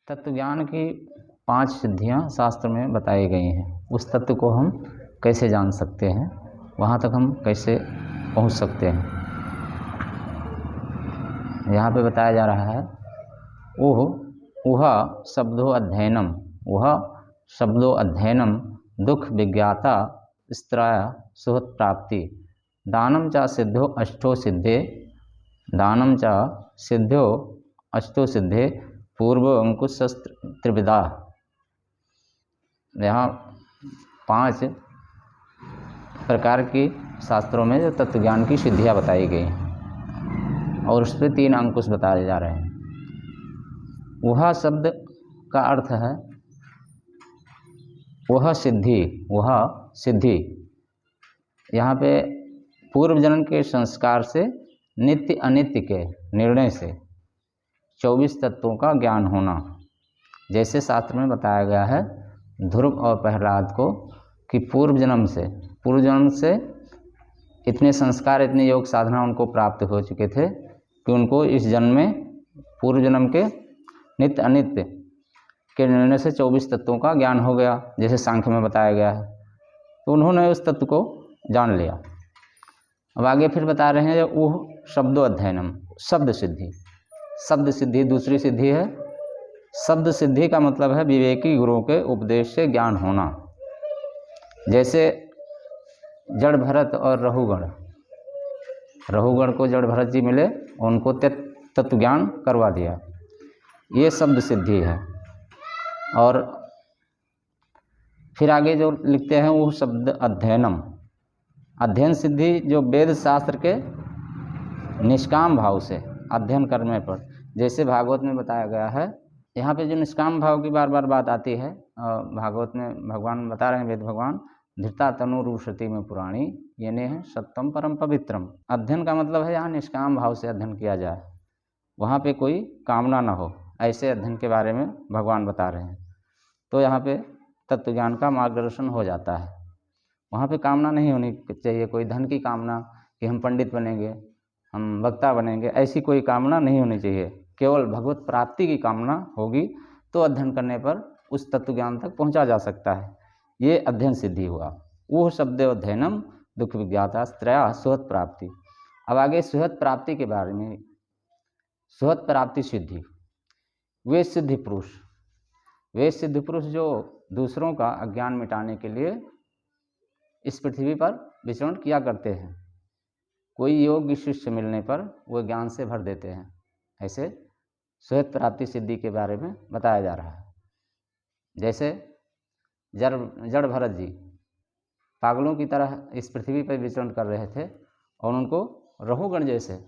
तत्व ज्ञान की 5 सिद्धियां शास्त्र में बताई गई हैं। उस तत्व को हम कैसे जान सकते हैं, वहाँ तक हम कैसे पहुँच सकते हैं। यहाँ पे बताया जा रहा है वह शब्दो अध्ययनम, वह शब्दो अध्ययनम दुख विज्ञाता स्त्राय सुहत प्राप्ति दानम च सिद्धो अष्टो सिद्धे, दानम च सिद्धो अष्टो सिद्धे पूर्व अंकुश त्रिविधा। यहाँ 5 प्रकार की शास्त्रों में जो तत्व ज्ञान की सिद्धियाँ बताई गई हैं और उस पर 3 अंकुश बताए जा रहे हैं। वह शब्द का अर्थ है वह सिद्धि। यहाँ पे पूर्व जन्म के संस्कार से नित्य अनित्य के निर्णय से 24 तत्वों का ज्ञान होना। जैसे शास्त्र में बताया गया है ध्रुव और प्रहलाद को कि पूर्व जन्म से इतने संस्कार, इतने योग साधना उनको प्राप्त हो चुके थे कि उनको इस जन्म में पूर्व जन्म के नित्य अनित्य के निर्णय से 24 तत्वों का ज्ञान हो गया, जैसे सांख्य में बताया गया है। तो उन्होंने उस तत्व को जान लिया। अब आगे फिर बता रहे हैं वो शब्दो अध्ययनम, शब्द सिद्धि दूसरी सिद्धि है। शब्द सिद्धि का मतलब है विवेकी गुरुओं के उपदेश से ज्ञान होना। जैसे जड़ भरत और रहुगण को जड़ भरत जी मिले, उनको तत्व ज्ञान करवा दिया, ये शब्द सिद्धि है। और फिर आगे जो लिखते हैं वो शब्द अध्ययनम, अध्ययन सिद्धि जो वेद शास्त्र के निष्काम भाव से अध्ययन करने पर, जैसे भागवत में बताया गया है। यहाँ पे जो निष्काम भाव की बार बार बात आती है, भागवत में भगवान बता रहे हैं, वेद भगवान, धृता तनु रूषति में पुराणी ये ने है सत्यम परम पवित्रम। अध्ययन का मतलब है यहाँ निष्काम भाव से अध्ययन किया जाए, वहाँ पे कोई कामना ना हो, ऐसे अध्ययन के बारे में भगवान बता रहे हैं। तो यहाँ पे तत्व ज्ञान का मार्गदर्शन हो जाता है। वहाँ पे कामना नहीं होनी चाहिए, कोई धन की कामना कि हम पंडित बनेंगे, हम वक्ता बनेंगे, ऐसी कोई कामना नहीं होनी चाहिए। केवल भगवत प्राप्ति की कामना होगी तो अध्ययन करने पर उस तत्व ज्ञान तक पहुँचा जा सकता है। ये अध्ययन सिद्धि हुआ। वो शब्द अध्ययनम दुख विज्ञाता त्रया सुहत प्राप्ति। अब आगे सुहत प्राप्ति के बारे में, सुहत प्राप्ति सिद्धि। वे सिद्धि पुरुष जो दूसरों का अज्ञान मिटाने के लिए इस पृथ्वी पर विचरण किया करते हैं, कोई योग्य शिष्य मिलने पर वो ज्ञान से भर देते हैं। ऐसे सुहत प्राप्ति सिद्धि के बारे में बताया जा रहा है। जैसे जड़ भरत जी पागलों की तरह इस पृथ्वी पर विचरण कर रहे थे और उनको रहुगण जैसे,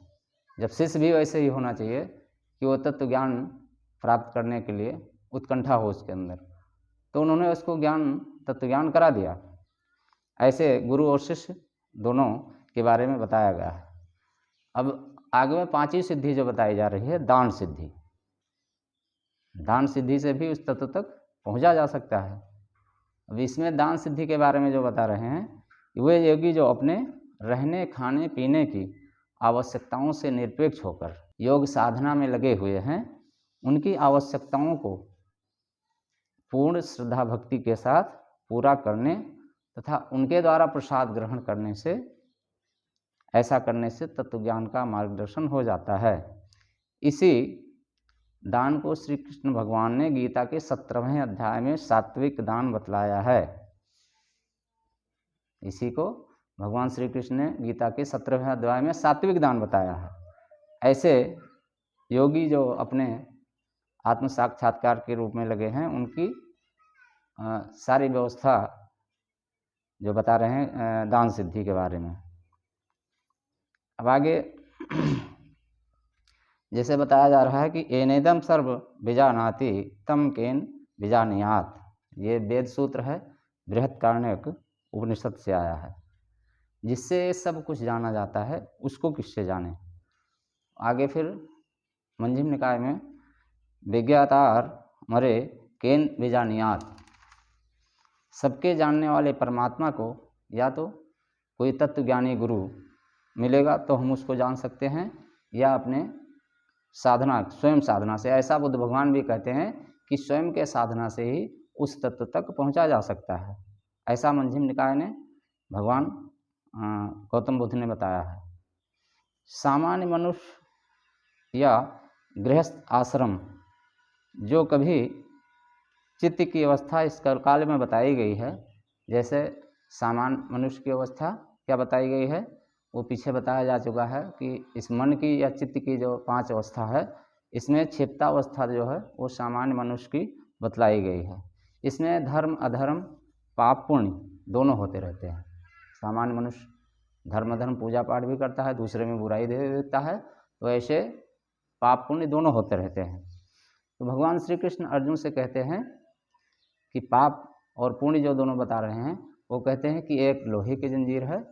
जब शिष्य भी वैसे ही होना चाहिए कि वो तत्व ज्ञान प्राप्त करने के लिए उत्कंठा हो उसके अंदर, तो उन्होंने उसको तत्व ज्ञान करा दिया। ऐसे गुरु और शिष्य दोनों के बारे में बताया गया है। अब आगे में 5वीं सिद्धि जो बताई जा रही है, दान सिद्धि। दान सिद्धि से भी उस तत्व तक पहुंचा जा सकता है। अब इसमें दान सिद्धि के बारे में जो बता रहे हैं, वे योगी जो अपने रहने खाने पीने की आवश्यकताओं से निरपेक्ष होकर योग साधना में लगे हुए हैं, उनकी आवश्यकताओं को पूर्ण श्रद्धा भक्ति के साथ पूरा करने तथा उनके द्वारा प्रसाद ग्रहण करने से, ऐसा करने से तत्व ज्ञान का मार्गदर्शन हो जाता है। इसी दान को श्री कृष्ण भगवान ने गीता के 17वें अध्याय में सात्विक दान बतलाया है। इसी को भगवान श्री कृष्ण ने गीता के 17वें अध्याय में सात्विक दान बताया है। ऐसे योगी जो अपने आत्म साक्षात्कार के रूप में लगे हैं, उनकी सारी व्यवस्था जो बता रहे हैं दान सिद्धि के बारे में। अब आगे जैसे बताया जा रहा है कि एनेदम सर्व बीजानाति तम केन बीजानियात। ये वेद सूत्र है, बृहत्कारण्यक उपनिषद से आया है। जिससे सब कुछ जाना जाता है उसको किससे जाने। आगे फिर मंजिम निकाय में विज्ञातार मरे केन बीजानियात, सबके जानने वाले परमात्मा को या तो कोई तत्वज्ञानी गुरु मिलेगा तो हम उसको जान सकते हैं, या अपने साधना, स्वयं साधना से। ऐसा बुद्ध भगवान भी कहते हैं कि स्वयं के साधना से ही उस तत्व तक पहुंचा जा सकता है। ऐसा मध्यम निकाय ने भगवान गौतम बुद्ध ने बताया है। सामान्य मनुष्य या गृहस्थ आश्रम जो कभी चित्त की अवस्था इस काल में बताई गई है, जैसे सामान्य मनुष्य की अवस्था क्या बताई गई है, वो पीछे बताया जा चुका है कि इस मन की या चित्त की जो 5 अवस्था है, इसमें क्षिप्ता अवस्था जो है वो सामान्य मनुष्य की बतलाई गई है। इसमें धर्म अधर्म पाप पुण्य दोनों होते रहते हैं। सामान्य मनुष्य धर्म अधर्म पूजा पाठ भी करता है, दूसरे में बुराई दे देता है, तो ऐसे पाप पुण्य दोनों होते रहते हैं। तो भगवान श्री कृष्ण अर्जुन से कहते हैं कि पाप और पुण्य जो दोनों बता रहे हैं, वो कहते हैं कि एक लोहे की जंजीर है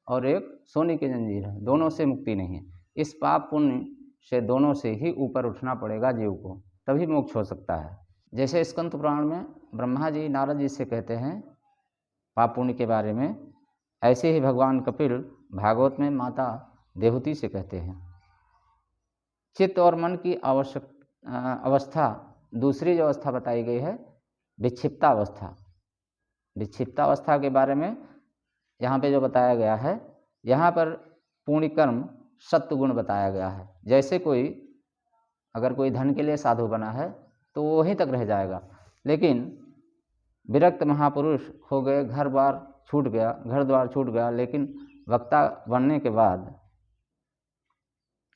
और एक सोने की जंजीर है, दोनों से मुक्ति नहीं है। इस पाप पुण्य से दोनों से ही ऊपर उठना पड़ेगा जीव को, तभी मोक्ष हो सकता है। जैसे स्कंद पुराण में ब्रह्मा जी नारद जी से कहते हैं पाप पुण्य के बारे में, ऐसे ही भगवान कपिल भागवत में माता देवहूति से कहते हैं। चित्त और मन की अवस्था, दूसरी जो अवस्था बताई गई है विक्षिप्ता अवस्था। विक्षिप्ता अवस्था के बारे में यहाँ पे जो बताया गया है, यहाँ पर पुण्य कर्म सत्व गुण बताया गया है। जैसे अगर कोई धन के लिए साधु बना है तो वो वहीं तक रह जाएगा, लेकिन विरक्त महापुरुष हो गए, घर द्वार छूट गया, लेकिन वक्ता बनने के बाद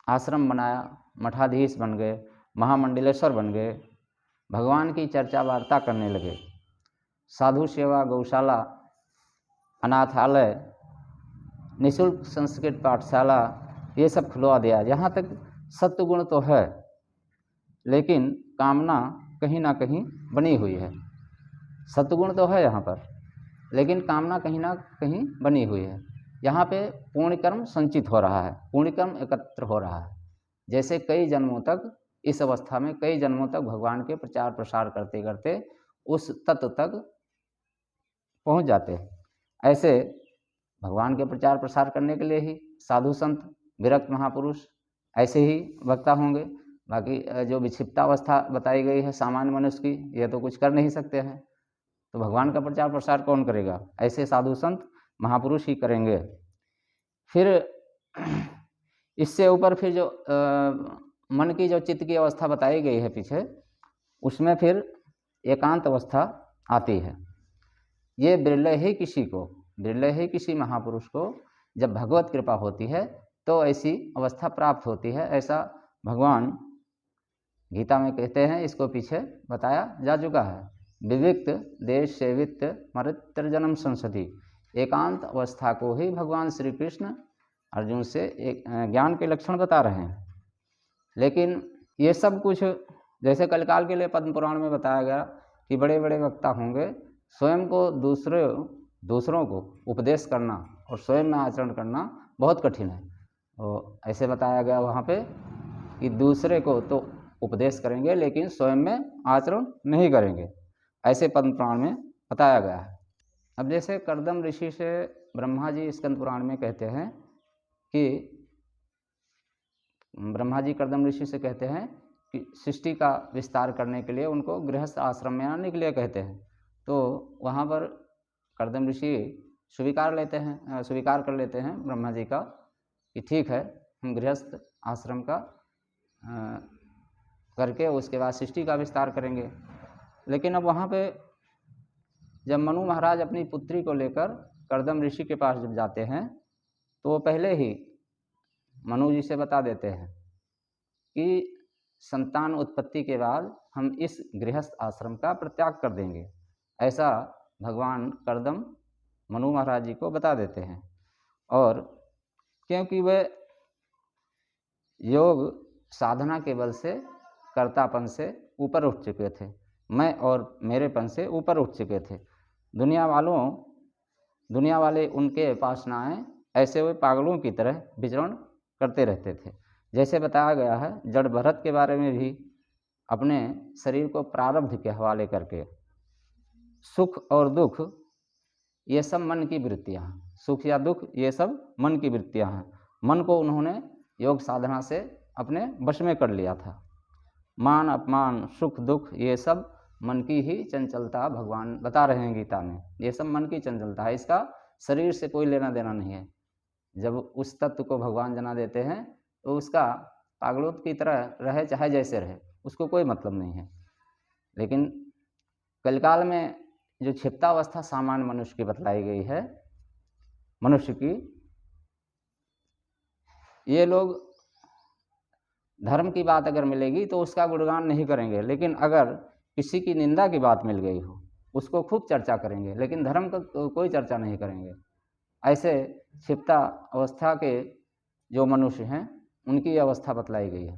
आश्रम बनाया, मठाधीश बन गए, महामंडलेश्वर बन गए, भगवान की चर्चा वार्ता करने लगे, साधु सेवा, गौशाला, अनाथालय, निःशुल्क संस्कृत पाठशाला, ये सब खुलवा दिया। यहाँ तक सत्वगुण तो है, लेकिन कामना कहीं ना कहीं बनी हुई है। सत्वगुण तो है यहाँ पर, लेकिन कामना कहीं ना कहीं बनी हुई है। यहाँ पे पुण्य कर्म संचित हो रहा है, पुण्य कर्म एकत्र हो रहा है। जैसे कई जन्मों तक, इस अवस्था में कई जन्मों तक भगवान के प्रचार प्रसार करते करते उस तत्व तक पहुँच जाते हैं। ऐसे भगवान के प्रचार प्रसार करने के लिए ही साधु संत, विरक्त महापुरुष ऐसे ही वक्ता होंगे। बाकी जो विक्षिप्ता अवस्था बताई गई है सामान्य मनुष्य की, ये तो कुछ कर नहीं सकते हैं, तो भगवान का प्रचार प्रसार कौन करेगा? ऐसे साधु संत महापुरुष ही करेंगे। फिर इससे ऊपर फिर जो मन की जो चित्त की अवस्था बताई गई है पीछे, उसमें फिर एकांत अवस्था आती है। ये बिरले ही किसी महापुरुष को जब भगवत कृपा होती है तो ऐसी अवस्था प्राप्त होती है। ऐसा भगवान गीता में कहते हैं, इसको पीछे बताया जा चुका है। विविक्त देश सेवित मरित्र जन्म संसदि, एकांत अवस्था को ही भगवान श्री कृष्ण अर्जुन से एक ज्ञान के लक्षण बता रहे हैं। लेकिन ये सब कुछ जैसे कलकाल के लिए पद्म पुराण में बताया गया कि बड़े बड़े वक्ता होंगे, स्वयं को दूसरों को उपदेश करना और स्वयं में आचरण करना बहुत कठिन है। तो ऐसे बताया गया वहाँ पे कि दूसरे को तो उपदेश करेंगे लेकिन स्वयं में आचरण नहीं करेंगे, ऐसे पद्म पुराण में बताया गया है। अब जैसे कर्दम ऋषि से ब्रह्मा जी स्कंद पुराण में कहते हैं कि ब्रह्मा जी कर्दम ऋषि से कहते हैं कि सृष्टि का विस्तार करने के लिए उनको गृहस्थ आश्रम में आने के लिए कहते हैं। तो वहाँ पर कर्दम ऋषि स्वीकार कर लेते हैं ब्रह्मा जी का कि ठीक है, हम गृहस्थ आश्रम का करके उसके बाद सृष्टि का विस्तार करेंगे। लेकिन अब वहाँ पे जब मनु महाराज अपनी पुत्री को लेकर कर्दम ऋषि के पास जब जाते हैं तो वो पहले ही मनु जी से बता देते हैं कि संतान उत्पत्ति के बाद हम इस गृहस्थ आश्रम का परित्याग कर देंगे। ऐसा भगवान कर्दम मनु महाराज जी को बता देते हैं। और क्योंकि वे योग साधना के बल से कर्तापन से ऊपर उठ चुके थे, मैं और मेरेपन से ऊपर उठ चुके थे। दुनिया वाले उनके पास ना आए, ऐसे वे पागलों की तरह विचरण करते रहते थे। जैसे बताया गया है जड़ भरत के बारे में भी, अपने शरीर को प्रारब्ध के हवाले करके सुख और दुख ये सब मन की वृत्तियाँ हैं, सुख या दुख ये सब मन की वृत्तियाँ हैं। मन को उन्होंने योग साधना से अपने वश में कर लिया था। मान अपमान, सुख दुख, ये सब मन की ही चंचलता भगवान बता रहे हैं गीता में। ये सब मन की चंचलता है, इसका शरीर से कोई लेना देना नहीं है। जब उस तत्व को भगवान जना देते हैं तो उसका पागलों की तरह रहे चाहे जैसे रहे, उसको कोई मतलब नहीं है। लेकिन कलिकाल में जो क्षिप्तावस्था सामान्य मनुष्य की बतलाई गई है, मनुष्य की, ये लोग धर्म की बात अगर मिलेगी तो उसका गुणगान नहीं करेंगे, लेकिन अगर किसी की निंदा की बात मिल गई हो उसको खूब चर्चा करेंगे, लेकिन धर्म का कोई चर्चा नहीं करेंगे। ऐसे क्षिप्ता अवस्था के जो मनुष्य हैं उनकी अवस्था बतलाई गई है।